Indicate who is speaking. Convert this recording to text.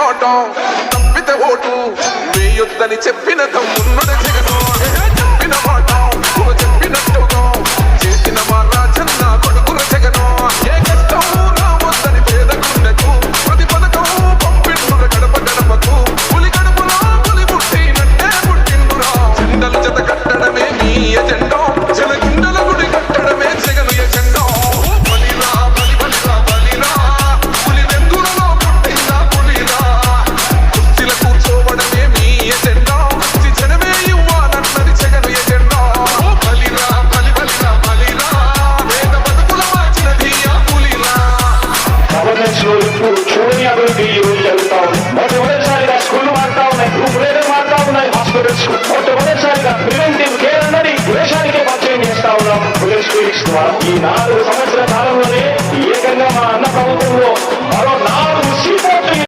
Speaker 1: పోవటం తప్పితే ఓటు వేయొద్దని చెప్పిన తమ్మున్నది జగను చెప్పిన మాట చెప్పినట్టుగా చేసిన మా రాజన్న కొడుకుల జగను ఏ కష్టం రావద్దని పేదకుండకు ప్రతి పథకం పంపిండుర గడప గడపకు పులి గడపలో పులి పుట్టినట్టే పుట్టిండురా జెండలు జత కట్టడమే మీ ఎజెండా జనగుండల గుడి కట్టడమే జగను ఎజెండా బలిరా బలి బలిరా బలిరా పులి వెందులలో పుట్టిందా పులిరా కుర్చీల కూర్చోవడమే మీ ఎజెండా జనమే ఇవ్వాలన్నది జగను ఎజెండా బలిరా బలి బలిరా బలిరా వేద బతుకుల మార్చినది ఆ పులిరా
Speaker 2: గవర్నెన్స్ లో ఇప్పుడు చూడని అభివృద్ధి ఈ రోజు జరుగుతా ఉంది. మొట్టమొదటిసారిగా స్కూళ్లు మారుతా ఉన్నాయి, గ్రూప్ రేట్లు మారుతా ఉన్నాయి, హాస్పిటల్స్ మొట్టమొదటిసారిగా ప్రివెంటివ్ కేర్ అన్నది దేశానికే పరిచయం చేస్తా ఉన్నాం. పోలీస్ క్లినిక్స్ ద్వారా ఈ 4 సంవత్సరాల కాలంలోనే ఏకంగా మా అన్న ప్రభుత్వంలో